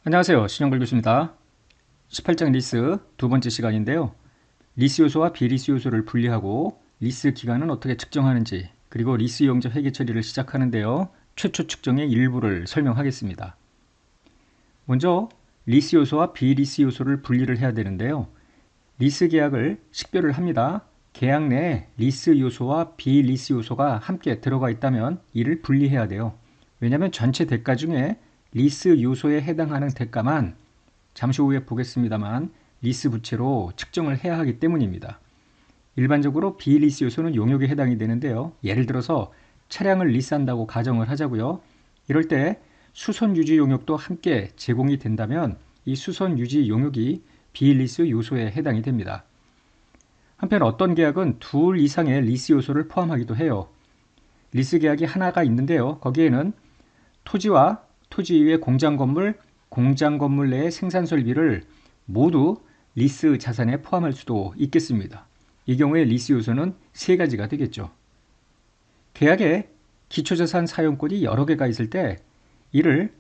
안녕하세요. 신영걸 교수입니다. 18장 리스 두 번째 시간인데요. 리스 요소와 비리스 요소를 분리하고 리스 기간은 어떻게 측정하는지, 그리고 리스 용자 회계 처리를 시작하는데요. 최초 측정의 일부를 설명하겠습니다. 먼저 리스 요소와 비리스 요소를 분리를 해야 되는데요. 리스 계약을 식별을 합니다. 계약 내에 리스 요소와 비리스 요소가 함께 들어가 있다면 이를 분리해야 돼요. 왜냐하면 전체 대가 중에 리스 요소에 해당하는 대가만 잠시 후에 보겠습니다만 리스 부채로 측정을 해야 하기 때문입니다. 일반적으로 비리스 요소는 용역에 해당이 되는데요. 예를 들어서 차량을 리스한다고 가정을 하자고요. 이럴 때 수선 유지 용역도 함께 제공이 된다면 이 수선 유지 용역이 비리스 요소에 해당이 됩니다. 한편 어떤 계약은 둘 이상의 리스 요소를 포함하기도 해요. 리스 계약이 하나가 있는데요. 거기에는 토지와 토지 이외의 공장 건물 내의 생산 설비를 모두 리스 자산에 포함할 수도 있겠습니다. 이 경우에 리스 요소는 세 가지가 되겠죠. 계약에 기초자산 사용권이 여러 개가 있을 때 이를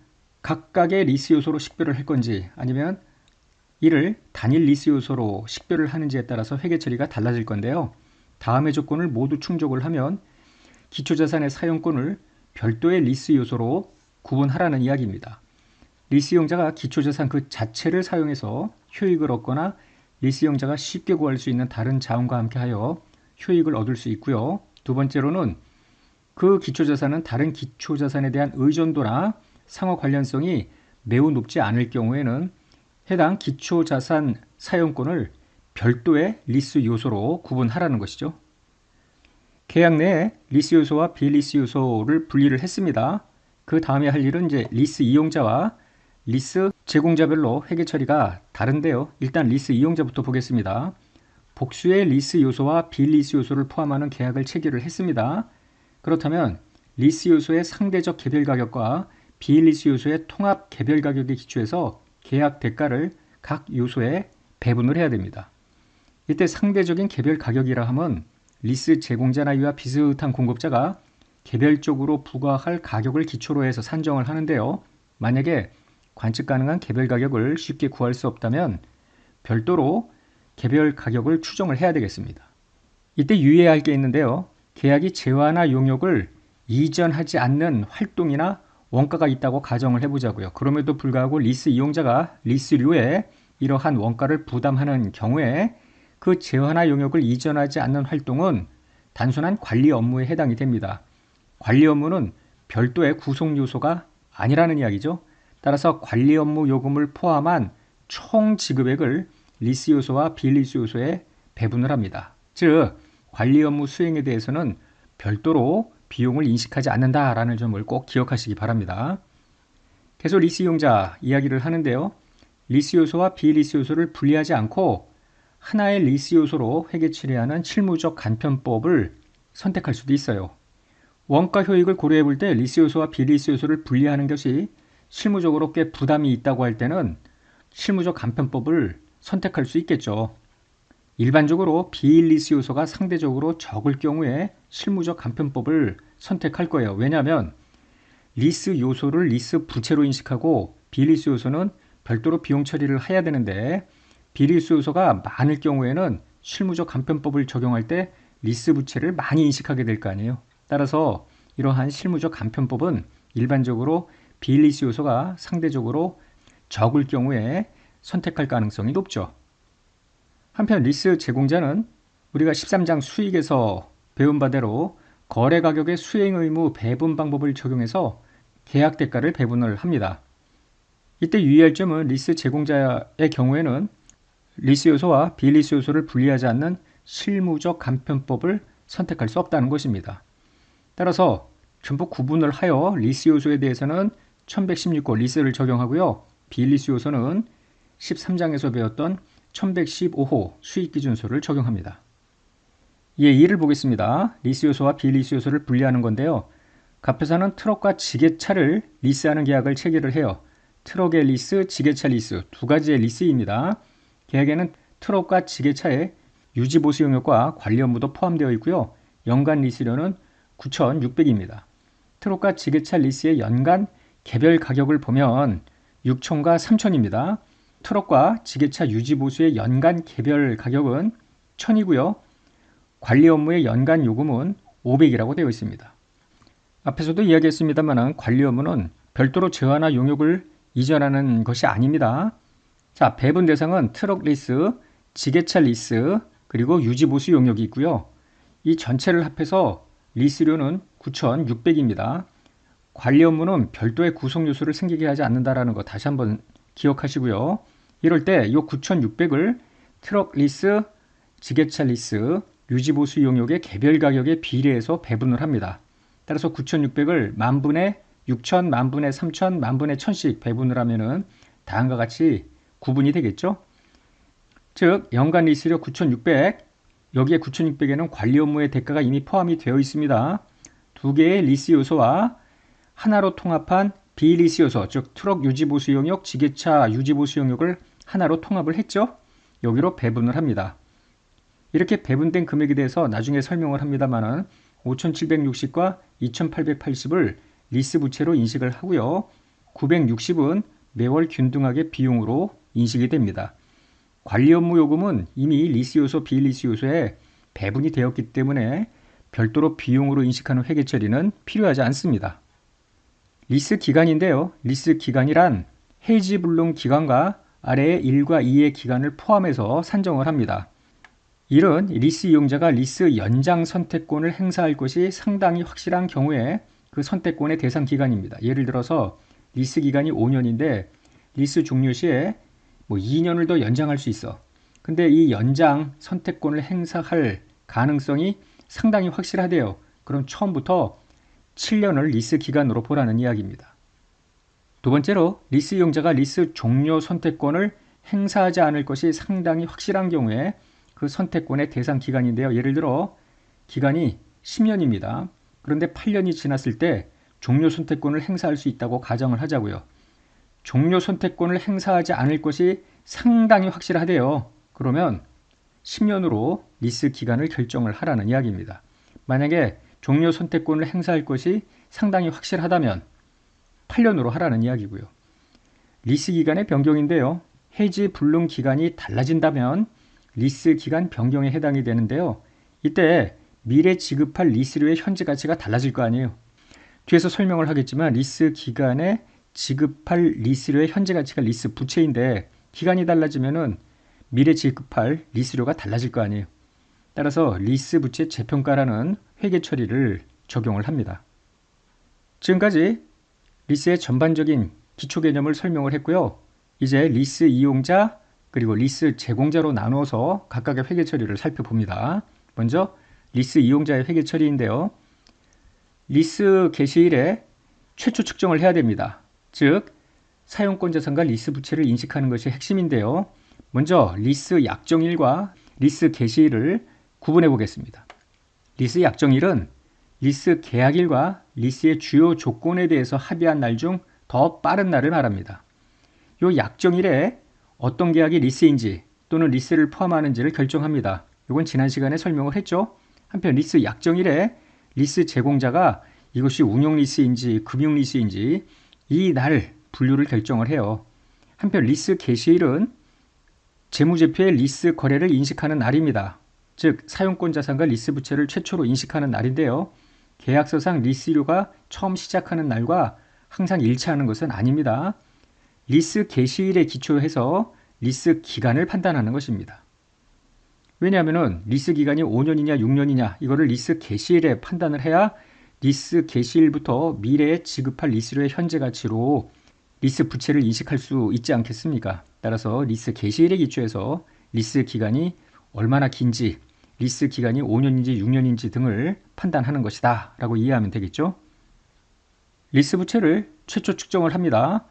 각각의 리스 요소로 식별을 할 건지 아니면 이를 단일 리스 요소로 식별을 하는지에 따라서 회계 처리가 달라질 건데요. 다음의 조건을 모두 충족을 하면 기초자산의 사용권을 별도의 리스 요소로 구분하라는 이야기입니다. 리스용자가 기초자산 그 자체를 사용해서 효익을 얻거나 리스용자가 쉽게 구할 수 있는 다른 자원과 함께하여 효익을 얻을 수 있고요. 두 번째로는 그 기초자산은 다른 기초자산에 대한 의존도나 상호 관련성이 매우 높지 않을 경우에는 해당 기초자산 사용권을 별도의 리스 요소로 구분하라는 것이죠. 계약 내에 리스 요소와 비리스 요소를 분리를 했습니다. 그 다음에 할 일은 이제 리스 이용자와 리스 제공자별로 회계 처리가 다른데요. 일단 리스 이용자부터 보겠습니다. 복수의 리스 요소와 비리스 요소를 포함하는 계약을 체결을 했습니다. 그렇다면 리스 요소의 상대적 개별 가격과 비리스 요소의 통합 개별 가격에 기초해서 계약 대가를 각 요소에 배분을 해야 됩니다. 이때 상대적인 개별 가격이라 함은 리스 제공자나 이와 비슷한 공급자가 개별적으로 부과할 가격을 기초로 해서 산정을 하는데요. 만약에 관측 가능한 개별 가격을 쉽게 구할 수 없다면 별도로 개별 가격을 추정을 해야 되겠습니다. 이때 유의해야 할 게 있는데요. 계약이 재화나 용역을 이전하지 않는 활동이나 원가가 있다고 가정을 해보자고요. 그럼에도 불구하고 리스 이용자가 리스료에 이러한 원가를 부담하는 경우에 그 재화나 용역을 이전하지 않는 활동은 단순한 관리 업무에 해당이 됩니다. 관리 업무는 별도의 구속 요소가 아니라는 이야기죠. 따라서 관리 업무 요금을 포함한 총 지급액을 리스 요소와 비리스 요소에 배분을 합니다. 즉 관리 업무 수행에 대해서는 별도로 비용을 인식하지 않는다라는 점을 꼭 기억하시기 바랍니다. 계속 리스 이용자 이야기를 하는데요. 리스 요소와 비리스 요소를 분리하지 않고 하나의 리스 요소로 회계 처리하는 실무적 간편법을 선택할 수도 있어요. 원가 효익을 고려해 볼 때 리스 요소와 비리스 요소를 분리하는 것이 실무적으로 꽤 부담이 있다고 할 때는 실무적 간편법을 선택할 수 있겠죠. 일반적으로 비리스 요소가 상대적으로 적을 경우에 실무적 간편법을 선택할 거예요. 왜냐하면 리스 요소를 리스 부채로 인식하고 비리스 요소는 별도로 비용 처리를 해야 되는데 비리스 요소가 많을 경우에는 실무적 간편법을 적용할 때 리스 부채를 많이 인식하게 될 거 아니에요. 따라서 이러한 실무적 간편법은 일반적으로 비리스 요소가 상대적으로 적을 경우에 선택할 가능성이 높죠. 한편 리스 제공자는 우리가 13장 수익에서 배운 바대로 거래 가격의 수행 의무 배분 방법을 적용해서 계약 대가를 배분을 합니다. 이때 유의할 점은 리스 제공자의 경우에는 리스 요소와 비리스 요소를 분리하지 않는 실무적 간편법을 선택할 수 없다는 것입니다. 따라서 전부 구분을 하여 리스 요소에 대해서는 1116호 리스를 적용하고요. 비리스 요소는 13장에서 배웠던 1115호 수익기준소를 적용합니다. 이에 2를 보겠습니다. 리스 요소와 비리스 요소를 분리하는 건데요. 갑회사는 트럭과 지게차를 리스하는 계약을 체결을 해요. 트럭의 리스, 지게차 리스 두 가지의 리스입니다. 계약에는 트럭과 지게차의 유지보수 용역과 관리 업무도 포함되어 있고요. 연간 리스료는 9,600입니다. 트럭과 지게차 리스의 연간 개별 가격을 보면 6천과 3천입니다. 트럭과 지게차 유지보수의 연간 개별 가격은 1,000이고요. 관리 업무의 연간 요금은 500이라고 되어 있습니다. 앞에서도 이야기했습니다만 관리 업무는 별도로 재화나 용역을 이전하는 것이 아닙니다. 자, 배분 대상은 트럭 리스, 지게차 리스, 그리고 유지보수 용역이 있고요. 이 전체를 합해서 리스료는 9,600입니다. 관리 업무는 별도의 구성 요소를 생기게 하지 않는다라는 거 다시 한번 기억하시고요. 이럴 때 이 9,600을 트럭 리스, 지게차 리스, 유지보수 용역의 개별 가격에 비례해서 배분을 합니다. 따라서 9,600을 만분의 6,000, 만분의 3,000, 만분의 1,000씩 배분을 하면은 다음과 같이 구분이 되겠죠. 즉 연간 리스료 9,600, 여기에 9,600에는 관리 업무의 대가가 이미 포함이 되어 있습니다. 두 개의 리스 요소와 하나로 통합한 비리스 요소, 즉 트럭 유지보수 용역, 지게차 유지보수 용역을 하나로 통합을 했죠. 여기로 배분을 합니다. 이렇게 배분된 금액에 대해서 나중에 설명을 합니다만은 5,760과 2,880을 리스 부채로 인식을 하고요. 960은 매월 균등하게 비용으로 인식이 됩니다. 관리 업무 요금은 이미 리스 요소, 비리스 요소에 배분이 되었기 때문에 별도로 비용으로 인식하는 회계 처리는 필요하지 않습니다. 리스 기간인데요. 리스 기간이란 해지 불능 기간과 아래의 1과 2의 기간을 포함해서 산정을 합니다. 이런 리스 이용자가 리스 연장 선택권을 행사할 것이 상당히 확실한 경우에 그 선택권의 대상 기간입니다. 예를 들어서 리스 기간이 5년인데 리스 종료 시에 2년을 더 연장할 수 있어. 근데 이 연장 선택권을 행사할 가능성이 상당히 확실하대요. 그럼 처음부터 7년을 리스 기간으로 보라는 이야기입니다. 두 번째로 리스 이용자가 리스 종료 선택권을 행사하지 않을 것이 상당히 확실한 경우에 그 선택권의 대상 기간인데요. 예를 들어 기간이 10년입니다. 그런데 8년이 지났을 때 종료 선택권을 행사할 수 있다고 가정을 하자고요. 종료 선택권을 행사하지 않을 것이 상당히 확실하대요. 그러면 10년으로 리스 기간을 결정을 하라는 이야기입니다. 만약에 종료 선택권을 행사할 것이 상당히 확실하다면 8년으로 하라는 이야기고요. 리스 기간의 변경인데요. 해지 불능 기간이 달라진다면 리스 기간 변경에 해당이 되는데요. 이때 미래 지급할 리스료의 현재 가치가 달라질 거 아니에요. 뒤에서 설명을 하겠지만 리스 기간에 지급할 리스료의 현재 가치가 리스 부채인데 기간이 달라지면은 미래 지급할 리스료가 달라질 거 아니에요. 따라서 리스 부채 재평가라는 회계 처리를 적용을 합니다. 지금까지 리스의 전반적인 기초 개념을 설명을 했고요. 이제 리스 이용자 그리고 리스 제공자로 나누어서 각각의 회계 처리를 살펴봅니다. 먼저 리스 이용자의 회계 처리인데요. 리스 개시일에 최초 측정을 해야 됩니다. 즉 사용권 자산과 리스 부채를 인식하는 것이 핵심인데요. 먼저 리스 약정일과 리스 개시일을 구분해 보겠습니다. 리스 약정일은 리스 계약일과 리스의 주요 조건에 대해서 합의한 날 중 더 빠른 날을 말합니다. 이 약정일에 어떤 계약이 리스인지 또는 리스를 포함하는지를 결정합니다. 이건 지난 시간에 설명을 했죠. 한편 리스 약정일에 리스 제공자가 이것이 운용 리스인지 금융 리스인지 이 날 분류를 결정을 해요. 한편 리스 개시일은 재무제표의 리스 거래를 인식하는 날입니다. 즉 사용권 자산과 리스 부채를 최초로 인식하는 날인데요. 계약서상 리스료가 처음 시작하는 날과 항상 일치하는 것은 아닙니다. 리스 개시일에 기초해서 리스 기간을 판단하는 것입니다. 왜냐하면 리스 기간이 5년이냐 6년이냐 이거를 리스 개시일에 판단을 해야 리스 개시일부터 미래에 지급할 리스료의 현재 가치로 리스 부채를 인식할 수 있지 않겠습니까? 따라서 리스 개시일에 기초해서 리스 기간이 얼마나 긴지 리스 기간이 5년인지 6년인지 등을 판단하는 것이다 라고 이해하면 되겠죠. 리스 부채를 최초 측정을 합니다.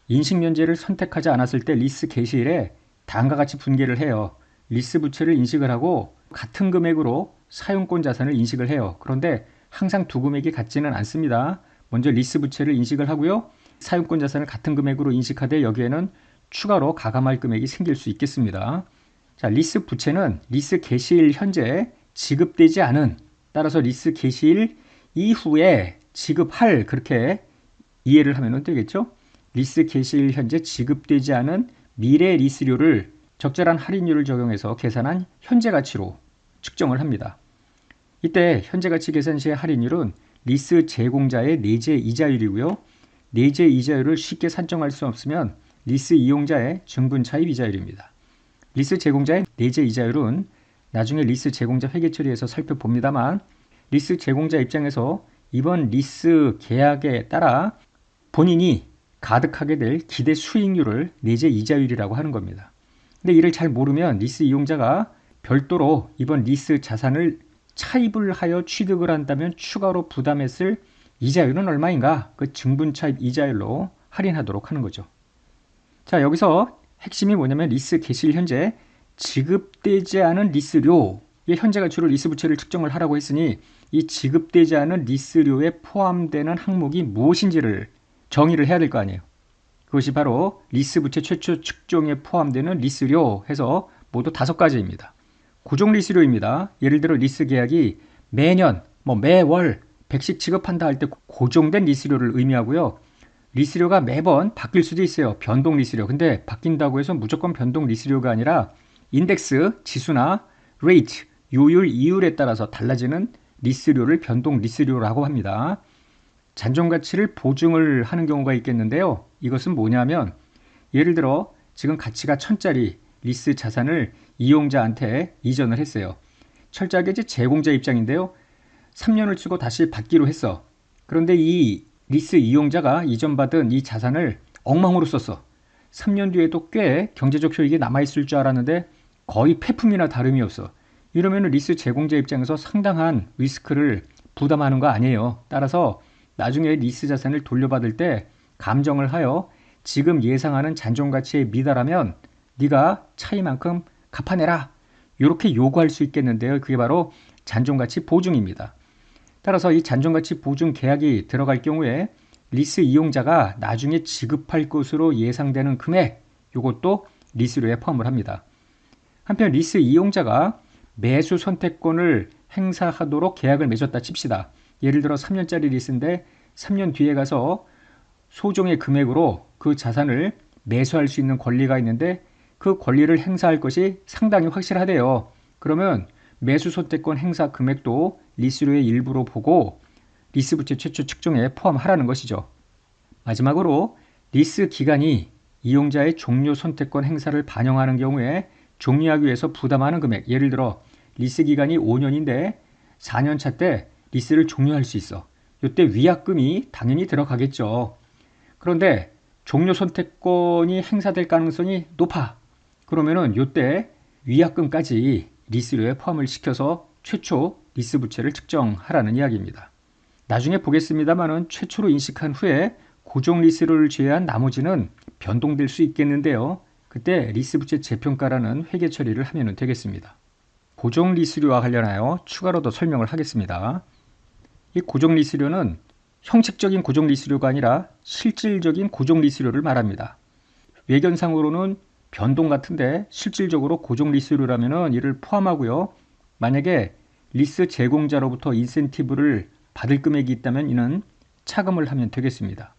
인식면제를 선택하지 않았을 때 리스 개시일에 다음과 같이 분개를 해요. 리스 부채를 인식을 하고 같은 금액으로 사용권 자산을 인식을 해요. 그런데 항상 두 금액이 같지는 않습니다. 먼저 리스 부채를 인식을 하고요. 사용권 자산을 같은 금액으로 인식하되 여기에는 추가로 가감할 금액이 생길 수 있겠습니다. 자, 리스 부채는 리스 개시일 현재 지급되지 않은 따라서 리스 개시일 이후에 지급할 그렇게 이해를 하면 되겠죠. 리스 개시일 현재 지급되지 않은 미래 리스료를 적절한 할인율을 적용해서 계산한 현재 가치로 측정을 합니다. 이때 현재 가치 계산 시의 할인율은 리스 제공자의 내재 이자율이고요. 내재 이자율을 쉽게 산정할 수 없으면 리스 이용자의 증분 차입 이자율입니다. 리스 제공자의 내재 이자율은 나중에 리스 제공자 회계 처리에서 살펴봅니다만 리스 제공자 입장에서 이번 리스 계약에 따라 본인이 가득하게 될 기대 수익률을 내재 이자율이라고 하는 겁니다. 근데 이를 잘 모르면 리스 이용자가 별도로 이번 리스 자산을 차입을 하여 취득을 한다면 추가로 부담했을 이자율은 얼마인가? 그 증분 차입 이자율로 할인하도록 하는 거죠. 자, 여기서 핵심이 뭐냐면 리스 개시일 현재 지급되지 않은 리스료의 현재 가치로 리스 부채를 측정을 하라고 했으니 이 지급되지 않은 리스료에 포함되는 항목이 무엇인지를 정의를 해야 될 거 아니에요. 그것이 바로 리스 부채 최초 측정에 포함되는 리스료 해서 모두 5가지입니다. 고정 리스료입니다. 예를 들어 리스 계약이 매년 매월 100씩 지급한다 할 때 고정된 리스료를 의미하고요. 리스료가 매번 바뀔 수도 있어요. 변동 리스료. 근데 바뀐다고 해서 무조건 변동 리스료가 아니라 인덱스, 지수나 레이트, 요율, 이율에 따라서 달라지는 리스료를 변동 리스료라고 합니다. 잔존 가치를 보증을 하는 경우가 있겠는데요. 이것은 뭐냐면 예를 들어 지금 가치가 1000짜리 리스 자산을 이용자한테 이전을 했어요. 철저하게 제공자 입장인데요. 3년을 쓰고 다시 받기로 했어. 그런데 이 리스 이용자가 이전받은 이 자산을 엉망으로 썼어. 3년 뒤에도 꽤 경제적 효익이 남아있을 줄 알았는데 거의 폐품이나 다름이 없어. 이러면 리스 제공자 입장에서 상당한 리스크를 부담하는 거 아니에요. 따라서 나중에 리스 자산을 돌려받을 때 감정을 하여 지금 예상하는 잔존 가치에 미달하면 네가 차이만큼 갚아내라. 이렇게 요구할 수 있겠는데요. 그게 바로 잔존 가치 보증입니다. 따라서 이 잔존 가치 보증 계약이 들어갈 경우에 리스 이용자가 나중에 지급할 것으로 예상되는 금액, 이것도 리스료에 포함을 합니다. 한편 리스 이용자가 매수 선택권을 행사하도록 계약을 맺었다 칩시다. 예를 들어 3년짜리 리스인데 3년 뒤에 가서 소정의 금액으로 그 자산을 매수할 수 있는 권리가 있는데 그 권리를 행사할 것이 상당히 확실하대요. 그러면 매수 선택권 행사 금액도 리스료의 일부로 보고 리스 부채 최초 측정에 포함하라는 것이죠. 마지막으로 리스 기간이 이용자의 종료 선택권 행사를 반영하는 경우에 종료하기 위해서 부담하는 금액, 예를 들어 리스 기간이 5년인데 4년 차 때 리스를 종료할 수 있어. 이때 위약금이 당연히 들어가겠죠. 그런데 종료 선택권이 행사될 가능성이 높아. 그러면은 이때 위약금까지 리스료에 포함을 시켜서 최초 리스 부채를 측정하라는 이야기입니다. 나중에 보겠습니다만은 최초로 인식한 후에 고정 리스료를 제외한 나머지는 변동될 수 있겠는데요. 그때 리스 부채 재평가라는 회계 처리를 하면 되겠습니다. 고정 리스료와 관련하여 추가로 더 설명을 하겠습니다. 이 고정 리스료는 형식적인 고정 리스료가 아니라 실질적인 고정 리스료를 말합니다. 외견상으로는 변동 같은데 실질적으로 고정 리스료라면 이를 포함하고요. 만약에 리스 제공자로부터 인센티브를 받을 금액이 있다면 이는 차감을 하면 되겠습니다.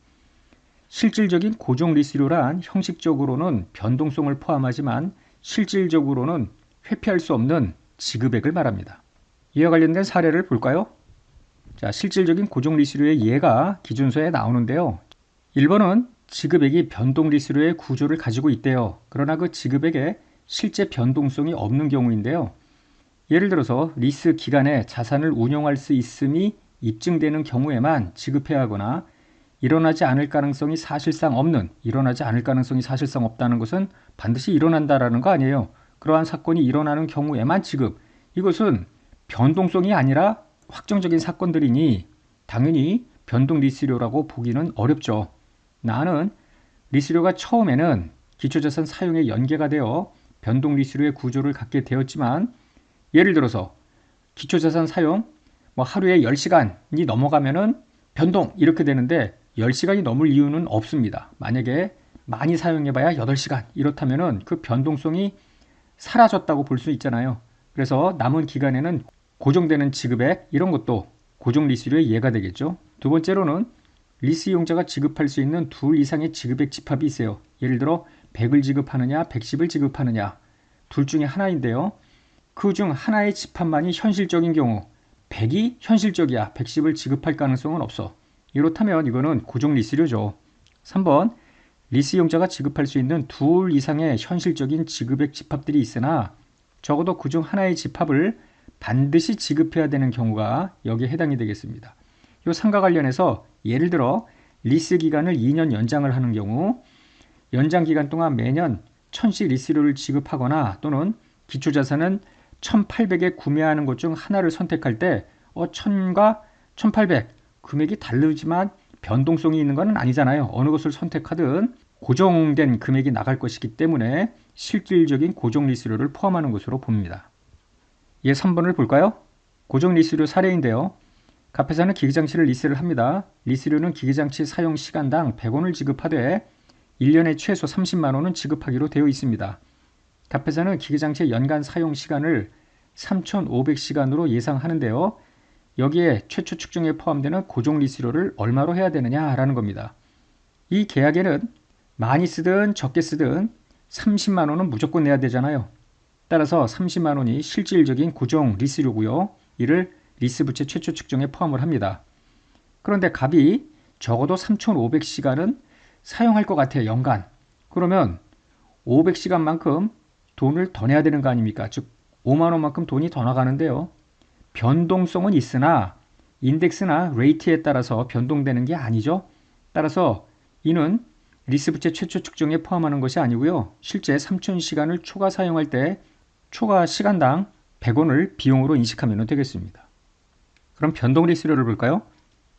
실질적인 고정 리스료란 형식적으로는 변동성을 포함하지만 실질적으로는 회피할 수 없는 지급액을 말합니다. 이와 관련된 사례를 볼까요? 자, 실질적인 고정 리스료의 예가 기준서에 나오는데요. 1번은 지급액이 변동 리스료의 구조를 가지고 있대요. 그러나 그 지급액에 실제 변동성이 없는 경우인데요. 예를 들어서 리스 기간에 자산을 운용할 수 있음이 입증되는 경우에만 지급해야 하거나 일어나지 않을 가능성이 사실상 없다는 것은 반드시 일어난다라는 거 아니에요. 그러한 사건이 일어나는 경우에만 지급. 이것은 변동성이 아니라 확정적인 사건들이니 당연히 변동 리스료라고 보기는 어렵죠. 나는 리스료가 처음에는 기초자산 사용에 연계가 되어 변동 리스료의 구조를 갖게 되었지만 예를 들어서 기초자산 사용 하루에 10시간이 넘어가면은 변동 이렇게 되는데 10시간이 넘을 이유는 없습니다. 만약에 많이 사용해봐야 8시간 이렇다면은 그 변동성이 사라졌다고 볼 수 있잖아요. 그래서 남은 기간에는 고정되는 지급액 이런 것도 고정 리스료의 예가 되겠죠. 두 번째로는 리스 이용자가 지급할 수 있는 둘 이상의 지급액 집합이 있어요. 예를 들어 100을 지급하느냐 110을 지급하느냐 둘 중에 하나인데요. 그 중 하나의 집합만이 현실적인 경우 100이 현실적이야 110을 지급할 가능성은 없어. 이렇다면 이거는 고정 리스료죠. 3번 리스 이용자가 지급할 수 있는 둘 이상의 현실적인 지급액 집합들이 있으나 적어도 그 중 하나의 집합을 반드시 지급해야 되는 경우가 여기에 해당이 되겠습니다. 이 상과 관련해서 예를 들어 리스 기간을 2년 연장을 하는 경우 연장 기간 동안 매년 1000씩 리스료를 지급하거나 또는 기초자산은 1800에 구매하는 것 중 하나를 선택할 때 1000과 1800 금액이 다르지만 변동성이 있는 건 아니잖아요. 어느 것을 선택하든 고정된 금액이 나갈 것이기 때문에 실질적인 고정 리스료를 포함하는 것으로 봅니다. 3번을 볼까요? 고정 리스료 사례인데요. 갑회사는 기계장치를 리스를 합니다. 리스료는 기계장치 사용 시간당 100원을 지급하되 1년에 최소 30만 원은 지급하기로 되어 있습니다. 갑회사는 기계장치의 연간 사용 시간을 3,500시간으로 예상하는데요. 여기에 최초 측정에 포함되는 고정 리스료를 얼마로 해야 되느냐라는 겁니다. 이 계약에는 많이 쓰든 적게 쓰든 30만 원은 무조건 내야 되잖아요. 따라서 30만 원이 실질적인 고정 리스료고요. 이를 리스 부채 최초 측정에 포함을 합니다. 그런데 갑이 적어도 3,500시간은 사용할 것 같아요. 연간. 그러면 500시간만큼 돈을 더 내야 되는 거 아닙니까? 즉 5만 원만큼 돈이 더 나가는데요. 변동성은 있으나 인덱스나 레이트에 따라서 변동되는 게 아니죠. 따라서 이는 리스 부채 최초 측정에 포함하는 것이 아니고요. 실제 3,000시간을 초과 사용할 때 초과 시간당 100원을 비용으로 인식하면 되겠습니다. 그럼 변동 리스료를 볼까요?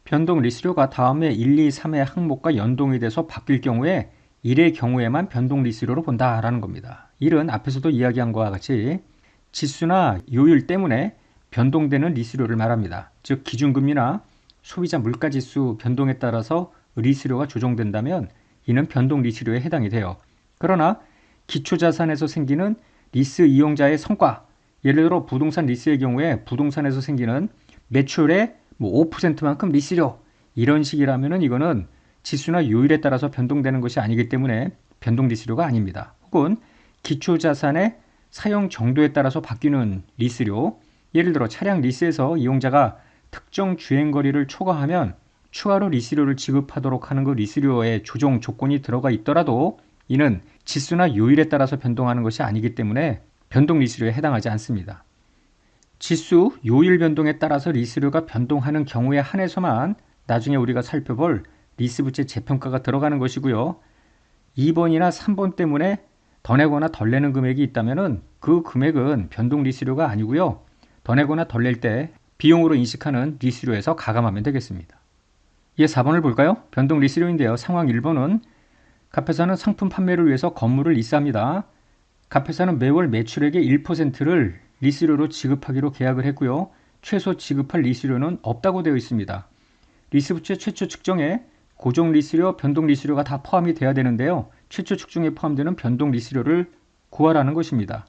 변동 리스료가 다음에 1, 2, 3의 항목과 연동이 돼서 바뀔 경우에 1의 경우에만 변동 리스료로 본다라는 겁니다. 1은 앞에서도 이야기한 것과 같이 지수나 요율 때문에 변동되는 리스료를 말합니다. 즉 기준금리나 소비자 물가지수 변동에 따라서 리스료가 조정된다면 이는 변동 리스료에 해당이 돼요. 그러나 기초자산에서 생기는 리스 이용자의 성과, 예를 들어 부동산 리스의 경우에 부동산에서 생기는 매출의 5%만큼 리스료 이런 식이라면 이거는 지수나 요율에 따라서 변동되는 것이 아니기 때문에 변동 리스료가 아닙니다. 혹은 기초자산의 사용 정도에 따라서 바뀌는 리스료, 예를 들어 차량 리스에서 이용자가 특정 주행거리를 초과하면 추가로 리스료를 지급하도록 하는 그 리스료의 조정 조건이 들어가 있더라도 이는 지수나 요율에 따라서 변동하는 것이 아니기 때문에 변동 리스료에 해당하지 않습니다. 지수, 요율 변동에 따라서 리스료가 변동하는 경우에 한해서만 나중에 우리가 살펴볼 리스 부채 재평가가 들어가는 것이고요. 2번이나 3번 때문에 더 내거나 덜 내는 금액이 있다면 그 금액은 변동 리스료가 아니고요. 더 내거나 덜 낼 때 비용으로 인식하는 리스료에서 가감하면 되겠습니다. 4번을 볼까요? 변동 리스료인데요. 상황 1번은 갑회사는 상품 판매를 위해서 건물을 리스합니다. 갑회사는 매월 매출액의 1%를 리스료로 지급하기로 계약을 했고요. 최소 지급할 리스료는 없다고 되어 있습니다. 리스 부채 최초 측정에 고정 리스료, 변동 리스료가 다 포함이 돼야 되는데요. 최초 측정에 포함되는 변동 리스료를 구하라는 것입니다.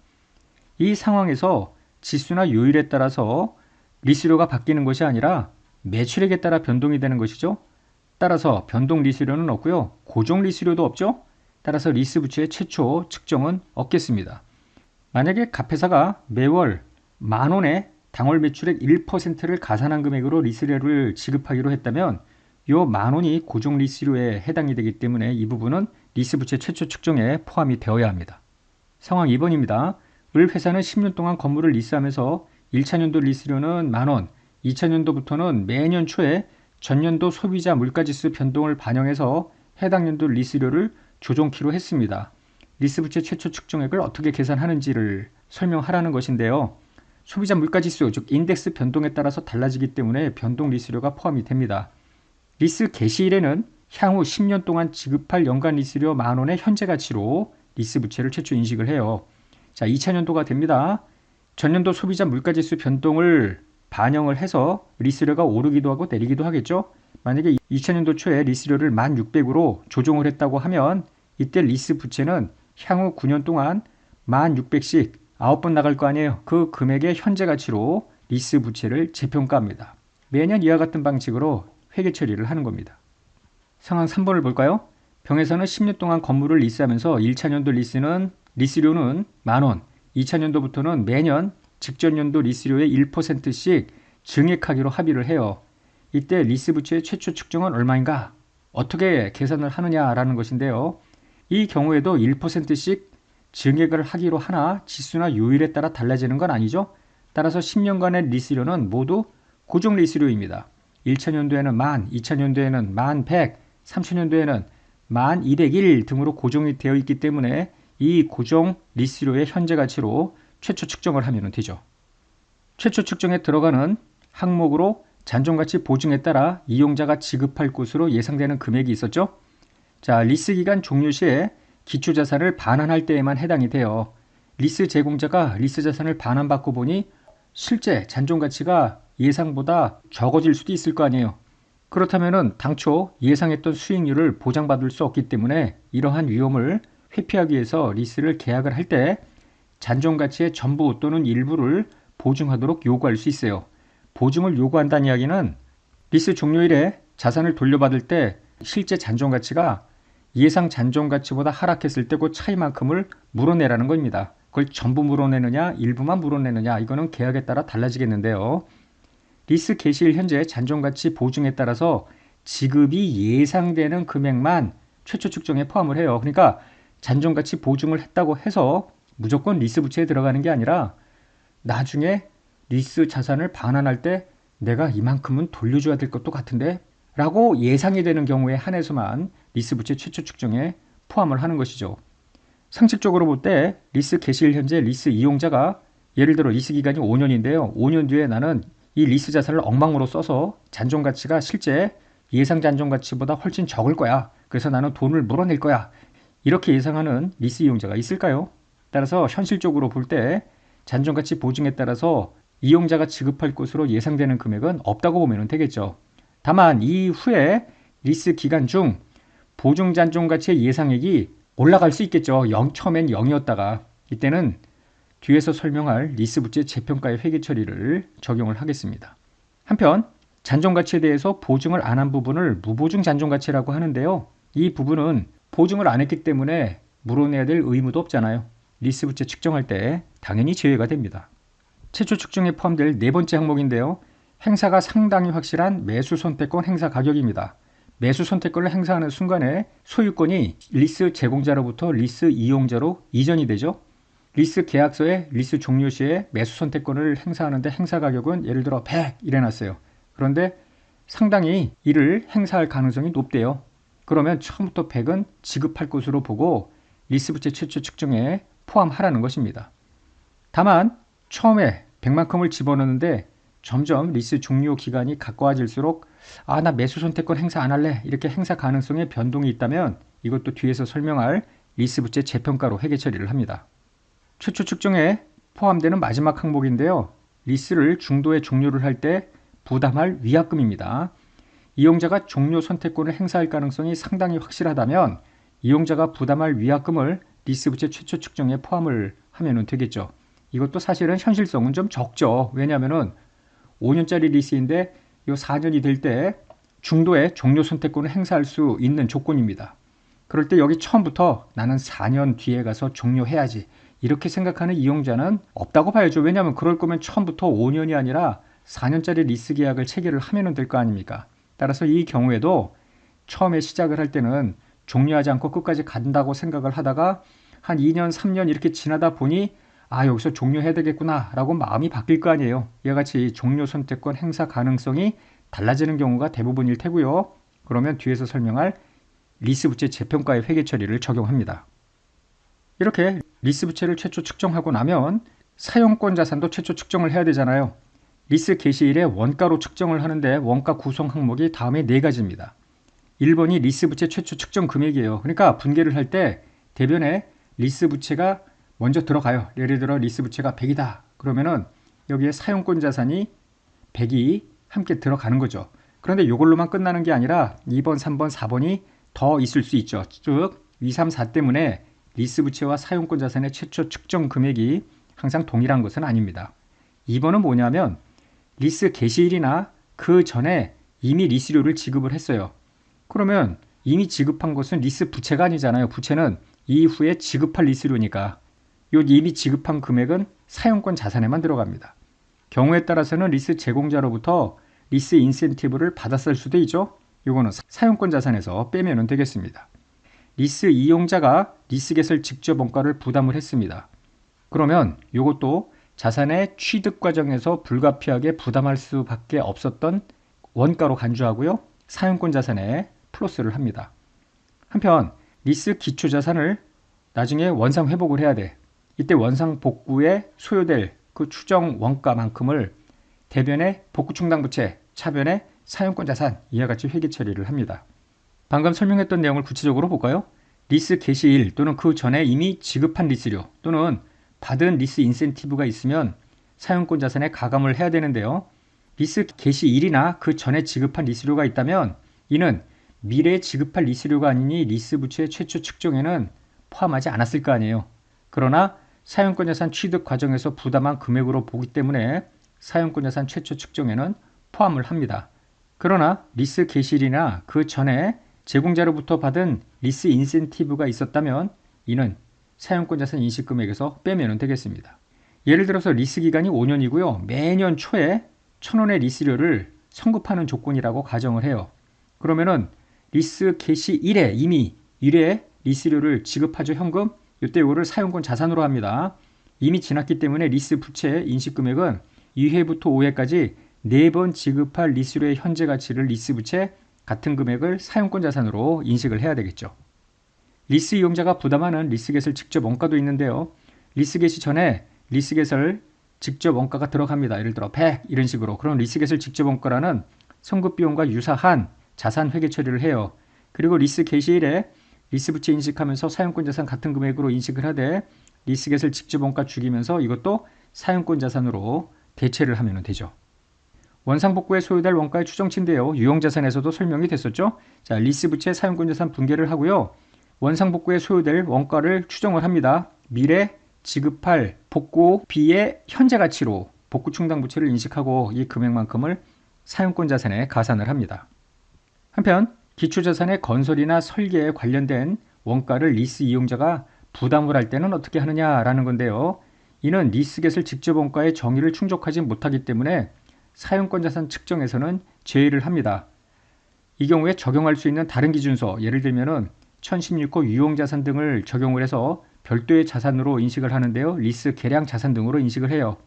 이 상황에서 지수나 요율에 따라서 리스료가 바뀌는 것이 아니라 매출액에 따라 변동이 되는 것이죠. 따라서 변동 리스료는 없고요. 고정 리스료도 없죠. 따라서 리스 부채의 최초 측정은 없겠습니다. 만약에 갑회사가 매월 만원에 당월 매출액 1%를 가산한 금액으로 리스료를 지급하기로 했다면 이 만원이 고정 리스료에 해당이 되기 때문에 이 부분은 리스 부채 최초 측정에 포함이 되어야 합니다. 상황 2번입니다. 을 회사는 10년 동안 건물을 리스하면서 1차년도 리스료는 만원, 2차년도부터는 매년 초에 전년도 소비자 물가지수 변동을 반영해서 해당 년도 리스료를 조정키로 했습니다. 리스 부채 최초 측정액을 어떻게 계산하는지를 설명하라는 것인데요. 소비자 물가지수, 즉 인덱스 변동에 따라서 달라지기 때문에 변동 리스료가 포함이 됩니다. 리스 개시일에는 향후 10년 동안 지급할 연간 리스료 만원의 현재 가치로 리스 부채를 최초 인식을 해요. 자, 2차년도가 됩니다. 전년도 소비자 물가지수 변동을 반영을 해서 리스료가 오르기도 하고 내리기도 하겠죠. 만약에 2000년도 초에 리스료를 1600으로 조정을 했다고 하면 이때 리스 부채는 향후 9년 동안 1600씩 9번 나갈 거 아니에요. 그 금액의 현재 가치로 리스 부채를 재평가합니다. 매년 이와 같은 방식으로 회계 처리를 하는 겁니다. 상황 3번을 볼까요? 병에서는 10년 동안 건물을 리스하면서 1차 년도 리스료는 10,000원, 2차 년도부터는 매년 직전 연도 리스료의 1%씩 증액하기로 합의를 해요. 이때 리스 부채의 최초 측정은 얼마인가? 어떻게 계산을 하느냐라는 것인데요. 이 경우에도 1%씩 증액을 하기로 하나 지수나 요일에 따라 달라지는 건 아니죠. 따라서 10년간의 리스료는 모두 고정 리스료입니다. 1차 년도에는 10,000, 2차 년도에는 10,100, 3차 년도에는 1201 등으로 고정이 되어 있기 때문에 이 고정 리스료의 현재 가치로 최초 측정을 하면 되죠. 최초 측정에 들어가는 항목으로 잔존가치 보증에 따라 이용자가 지급할 것으로 예상되는 금액이 있었죠. 자, 리스 기간 종료 시에 기초자산을 반환할 때에만 해당이 돼요. 리스 제공자가 리스 자산을 반환받고 보니 실제 잔존가치가 예상보다 적어질 수도 있을 거 아니에요. 그렇다면 당초 예상했던 수익률을 보장받을 수 없기 때문에 이러한 위험을 회피하기 위해서 리스를 계약을 할 때 잔존가치의 전부 또는 일부를 보증하도록 요구할 수 있어요. 보증을 요구한다는 이야기는 리스 종료일에 자산을 돌려받을 때 실제 잔존가치가 예상 잔존가치보다 하락했을 때 그 차이만큼을 물어내라는 겁니다. 그걸 전부 물어내느냐 일부만 물어내느냐 이거는 계약에 따라 달라지겠는데요. 리스 개시일 현재 잔존가치 보증에 따라서 지급이 예상되는 금액만 최초 측정에 포함을 해요. 그러니까 잔존가치 보증을 했다고 해서 무조건 리스 부채에 들어가는 게 아니라 나중에 리스 자산을 반환할 때 내가 이만큼은 돌려줘야 될 것도 같은데 라고 예상이 되는 경우에 한해서만 리스 부채 최초 측정에 포함을 하는 것이죠. 상식적으로 볼 때 리스 개시일 현재 리스 이용자가 예를 들어 리스 기간이 5년인데요. 5년 뒤에 나는 이 리스 자산을 엉망으로 써서 잔존가치가 실제 예상 잔존가치보다 훨씬 적을 거야. 그래서 나는 돈을 물어낼 거야. 이렇게 예상하는 리스 이용자가 있을까요? 따라서 현실적으로 볼 때 잔존가치 보증에 따라서 이용자가 지급할 것으로 예상되는 금액은 없다고 보면 되겠죠. 다만 이후에 리스 기간 중 보증 잔존가치의 예상액이 올라갈 수 있겠죠. 처음엔 0이었다가 이때는 뒤에서 설명할 리스 부채 재평가의 회계 처리를 적용을 하겠습니다. 한편 잔존가치에 대해서 보증을 안 한 부분을 무보증 잔존가치라고 하는데요. 이 부분은 보증을 안 했기 때문에 물어내야 될 의무도 없잖아요. 리스 부채 측정할 때 당연히 제외가 됩니다. 최초 측정에 포함될 네 번째 항목인데요. 행사가 상당히 확실한 매수 선택권 행사 가격입니다. 매수 선택권을 행사하는 순간에 소유권이 리스 제공자로부터 리스 이용자로 이전이 되죠. 리스 계약서에 리스 종료 시에 매수 선택권을 행사하는데 행사 가격은 예를 들어 100 이래놨어요. 그런데 상당히 이를 행사할 가능성이 높대요. 그러면 처음부터 100은 지급할 것으로 보고 리스 부채 최초 측정에 포함하라는 것입니다. 다만 처음에 100만큼을 집어넣는데 점점 리스 종료 기간이 가까워질수록 나 매수 선택권 행사 안 할래 이렇게 행사 가능성의 변동이 있다면 이것도 뒤에서 설명할 리스 부채 재평가로 회계 처리를 합니다. 최초 측정에 포함되는 마지막 항목인데요. 리스를 중도에 종료를 할 때 부담할 위약금입니다. 이용자가 종료 선택권을 행사할 가능성이 상당히 확실하다면 이용자가 부담할 위약금을 리스 부채 최초 측정에 포함을 하면 되겠죠. 이것도 사실은 현실성은 좀 적죠. 왜냐하면 5년짜리 리스인데 이 4년이 될 때 중도에 종료 선택권을 행사할 수 있는 조건입니다. 그럴 때 여기 처음부터 나는 4년 뒤에 가서 종료해야지 이렇게 생각하는 이용자는 없다고 봐야죠. 왜냐하면 그럴 거면 처음부터 5년이 아니라 4년짜리 리스 계약을 체결을 하면 될 거 아닙니까? 따라서 이 경우에도 처음에 시작을 할 때는 종료하지 않고 끝까지 간다고 생각을 하다가 한 2년, 3년 이렇게 지나다 보니 여기서 종료해야 되겠구나 라고 마음이 바뀔 거 아니에요. 이와 같이 종료 선택권 행사 가능성이 달라지는 경우가 대부분일 테고요. 그러면 뒤에서 설명할 리스 부채 재평가의 회계 처리를 적용합니다. 이렇게 리스 부채를 최초 측정하고 나면 사용권 자산도 최초 측정을 해야 되잖아요. 리스 개시일에 원가로 측정을 하는데 원가 구성 항목이 다음에 네 가지입니다. 1번이 리스 부채 최초 측정 금액이에요. 그러니까 분계를 할 때 대변에 리스 부채가 먼저 들어가요. 예를 들어 리스 부채가 100이다. 그러면은 여기에 사용권 자산이 100이 함께 들어가는 거죠. 그런데 이걸로만 끝나는 게 아니라 2번, 3번, 4번이 더 있을 수 있죠. 즉 2, 3, 4 때문에 리스 부채와 사용권 자산의 최초 측정 금액이 항상 동일한 것은 아닙니다. 2번은 뭐냐면 리스 개시일이나 그 전에 이미 리스료를 지급을 했어요. 그러면 이미 지급한 것은 리스 부채가 아니잖아요. 부채는 이후에 지급할 리스료니까 요 이미 지급한 금액은 사용권 자산에만 들어갑니다. 경우에 따라서는 리스 제공자로부터 리스 인센티브를 받았을 수도 있죠. 이거는 사용권 자산에서 빼면 되겠습니다. 리스 이용자가 리스겟을 직접 원가를 부담을 했습니다. 그러면 이것도 자산의 취득 과정에서 불가피하게 부담할 수밖에 없었던 원가로 간주하고요. 사용권 자산에 플러스를 합니다. 한편 리스 기초 자산을 나중에 원상 회복을 해야 돼. 이때 원상 복구에 소요될 그 추정 원가만큼을 대변의 복구 충당 부채, 차변의 사용권 자산 이와 같이 회계 처리를 합니다. 방금 설명했던 내용을 구체적으로 볼까요? 리스 개시일 또는 그 전에 이미 지급한 리스료 또는 받은 리스 인센티브가 있으면 사용권 자산에 가감을 해야 되는데요. 리스 개시일이나 그 전에 지급한 리스료가 있다면 이는 미래에 지급할 리스료가 아니니 리스 부채의 최초 측정에는 포함하지 않았을 거 아니에요. 그러나 사용권 자산 취득 과정에서 부담한 금액으로 보기 때문에 사용권 자산 최초 측정에는 포함을 합니다. 그러나 리스 개시일이나 그 전에 제공자로부터 받은 리스 인센티브가 있었다면 이는 사용권 자산 인식 금액에서 빼면 되겠습니다. 예를 들어서 리스 기간이 5년이고요. 매년 초에 1,000원의 리스료를 성급하는 조건이라고 가정을 해요. 그러면은 리스 개시 1회 이미 1회 리스료를 지급하죠. 현금. 이때 이거를 사용권 자산으로 합니다. 이미 지났기 때문에 리스 부채 인식 금액은 2회부터 5회까지 4번 지급할 리스료의 현재 가치를 리스 부채 같은 금액을 사용권 자산으로 인식을 해야 되겠죠. 리스 이용자가 부담하는 리스겟을 직접 원가도 있는데요. 리스겟이 전에 리스겟을 직접 원가가 들어갑니다. 예를 들어 100 이런 식으로. 그럼 리스겟을 직접 원가라는 성급 비용과 유사한 자산 회계 처리를 해요. 그리고 리스 개시일에 리스 부채 인식하면서 사용권 자산 같은 금액으로 인식을 하되 리스겟을 직접 원가 죽이면서 이것도 사용권 자산으로 대체를 하면 되죠. 원상복구에 소요될 원가의 추정치인데요. 유형자산에서도 설명이 됐었죠. 자, 리스 부채 사용권 자산 분개를 하고요. 원상복구에 소요될 원가를 추정을 합니다. 미래 지급할 복구비의 현재 가치로 복구 충당 부채를 인식하고 이 금액만큼을 사용권 자산에 가산을 합니다. 한편 기초자산의 건설이나 설계에 관련된 원가를 리스 이용자가 부담을 할 때는 어떻게 하느냐라는 건데요. 이는 리스겟을 직접 원가에 정의를 충족하지 못하기 때문에 사용권 자산 측정에서는 제외를 합니다. 이 경우에 적용할 수 있는 다른 기준서, 예를 들면은 1016호 유형자산 등을 적용을 해서 별도의 자산으로 인식을 하는데요. 리스 계량 자산 등으로 인식을 해요.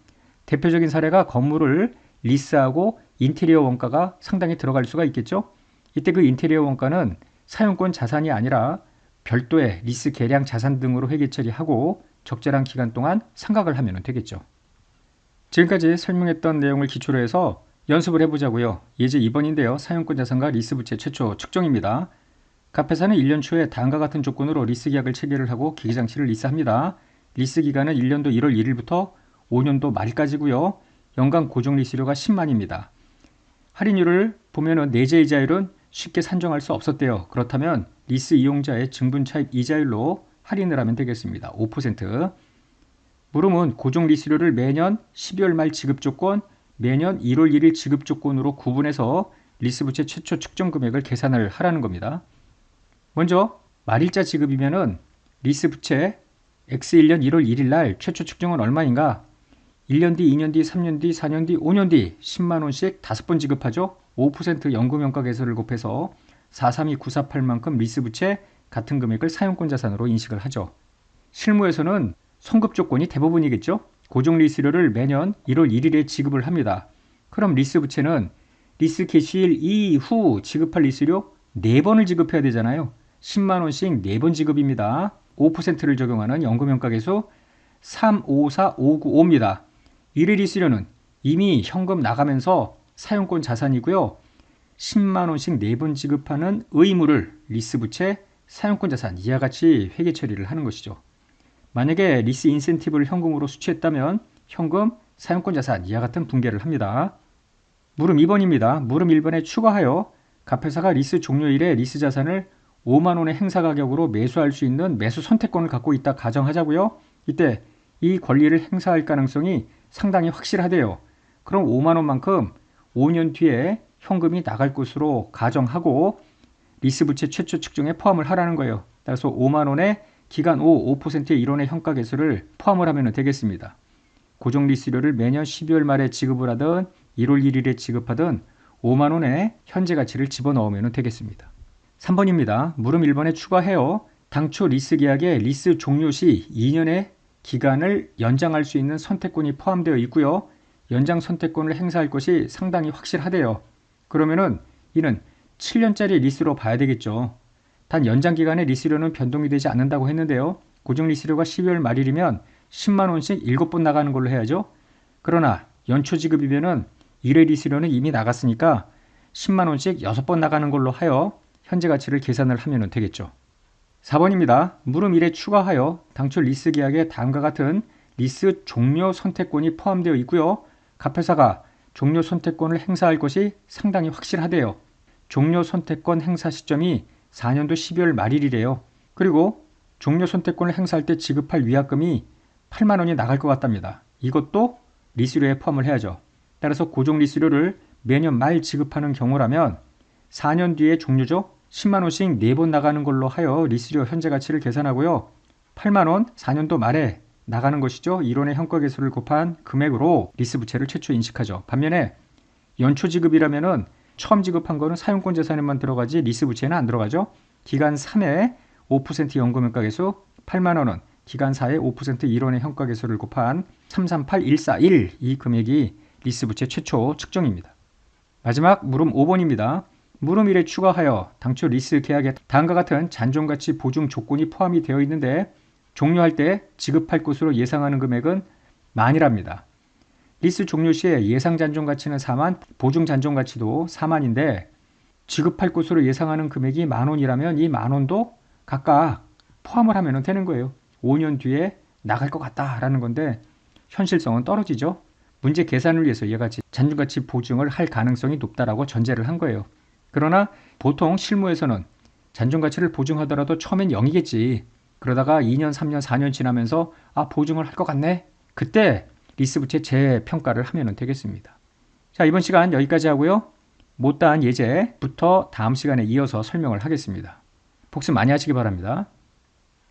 대표적인 사례가 건물을 리스하고 인테리어 원가가 상당히 들어갈 수가 있겠죠. 이때 그 인테리어 원가는 사용권 자산이 아니라 별도의 리스 계량 자산 등으로 회계 처리하고 적절한 기간 동안 상각을 하면 되겠죠. 지금까지 설명했던 내용을 기초로 해서 연습을 해보자고요. 예제 2번인데요. 사용권 자산과 리스 부채 최초 측정입니다. 갑회사는 1년 초에 다음과 같은 조건으로 리스 계약을 체결을 하고 기기장치를 리스합니다. 리스 기간은 1년도 1월 1일부터 5년도 말까지고요. 연간 고정 리스료가 10만입니다. 할인율을 보면은 내재 이자율은 쉽게 산정할 수 없었대요. 그렇다면 리스 이용자의 증분 차입 이자율로 할인을 하면 되겠습니다. 5%. 물음은 고정 리스료를 매년 12월 말 지급 조건, 매년 1월 1일 지급 조건으로 구분해서 리스 부채 최초 측정 금액을 계산을 하라는 겁니다. 먼저 말일자 지급이면은 리스 부채 X1년 1월 1일 날 최초 측정은 얼마인가? 1년 뒤, 2년 뒤, 3년 뒤, 4년 뒤, 5년 뒤 10만 원씩 5번 지급하죠. 5% 연금연가 계산을 곱해서 432948만큼 리스 부채 같은 금액을 사용권 자산으로 인식을 하죠. 실무에서는 성급 조건이 대부분이겠죠. 고정 리스료를 매년 1월 1일에 지급을 합니다. 그럼 리스 부채는 리스 개시일 이후 지급할 리스료 4번을 지급해야 되잖아요. 10만 원씩 4번 지급입니다. 5%를 적용하는 연금연가계수 354595입니다. 1회 리스료는 이미 현금 나가면서 사용권 자산이고요. 10만 원씩 4번 지급하는 의무를 리스 부채 사용권 자산 이와 같이 회계 처리를 하는 것이죠. 만약에 리스 인센티브를 현금으로 수취했다면 현금 사용권 자산 이와 같은 분개를 합니다. 물음 2번입니다. 물음 1번에 추가하여 갑회사가 리스 종료일에 리스 자산을 5만 원의 행사 가격으로 매수할 수 있는 매수 선택권을 갖고 있다 가정하자고요. 이때 이 권리를 행사할 가능성이 상당히 확실하대요. 그럼 5만 원만큼 5년 뒤에 현금이 나갈 것으로 가정하고 리스 부채 최초 측정에 포함을 하라는 거예요. 따라서 5만 원에 기간 5%의 1원의 현가계수를 포함을 하면 되겠습니다. 고정리스료를 매년 12월 말에 지급을 하든 1월 1일에 지급하든 5만 원의 현재 가치를 집어넣으면 되겠습니다. 3번입니다. 물음 1번에 추가해요. 당초 리스 계약에 리스 종료 시 2년의 기간을 연장할 수 있는 선택권이 포함되어 있고요. 연장 선택권을 행사할 것이 상당히 확실하대요. 그러면은 이는 7년짜리 리스로 봐야 되겠죠. 단 연장 기간의 리스료는 변동이 되지 않는다고 했는데요. 고정 리스료가 12월 말일이면 10만 원씩 7번 나가는 걸로 해야죠. 그러나 연초 지급이면은 1회 리스료는 이미 나갔으니까 10만 원씩 6번 나가는 걸로 하여 현재 가치를 계산을 하면 되겠죠. 4번입니다. 물음 1에 추가하여 당초 리스 계약에 다음과 같은 리스 종료 선택권이 포함되어 있고요. 갑회사가 종료 선택권을 행사할 것이 상당히 확실하대요. 종료 선택권 행사 시점이 4년도 12월 말일이래요. 그리고 종료 선택권을 행사할 때 지급할 위약금이 8만 원이 나갈 것 같답니다. 이것도 리스료에 포함을 해야죠. 따라서 고정 리스료를 매년 말 지급하는 경우라면 4년 뒤에 종료죠. 10만 원씩 4번 나가는 걸로 하여 리스료 현재 가치를 계산하고요. 8만 원 4년도 말에 나가는 것이죠. 1원의 현가계수를 곱한 금액으로 리스 부채를 최초 인식하죠. 반면에 연초 지급이라면은 처음 지급한 거는 사용권 재산에만 들어가지 리스 부채는 안 들어가죠. 기간 3에 5% 연금 현가계수 8만 원은 기간 4에 5% 1원의 현가계수를 곱한 338141 이 금액이 리스 부채 최초 측정입니다. 마지막 물음 5번입니다. 물음 1에 추가하여 당초 리스 계약에 다음과 같은 잔존가치 보증 조건이 포함이 되어 있는데 종료할 때 지급할 것으로 예상하는 금액은 만이랍니다. 리스 종료 시에 예상 잔존가치는 4만, 보증 잔존가치도 4만인데 지급할 것으로 예상하는 금액이 만 원이라면 이 만 원도 각각 포함을 하면 되는 거예요. 5년 뒤에 나갈 것 같다라는 건데 현실성은 떨어지죠. 문제 계산을 위해서 얘가 잔존가치 보증을 할 가능성이 높다라고 전제를 한 거예요. 그러나 보통 실무에서는 잔존가치를 보증하더라도 처음엔 0이겠지. 그러다가 2년, 3년, 4년 지나면서 보증을 할 것 같네. 그때 리스 부채 재평가를 하면 되겠습니다. 자, 이번 시간 여기까지 하고요. 못다한 예제부터 다음 시간에 이어서 설명을 하겠습니다. 복습 많이 하시기 바랍니다.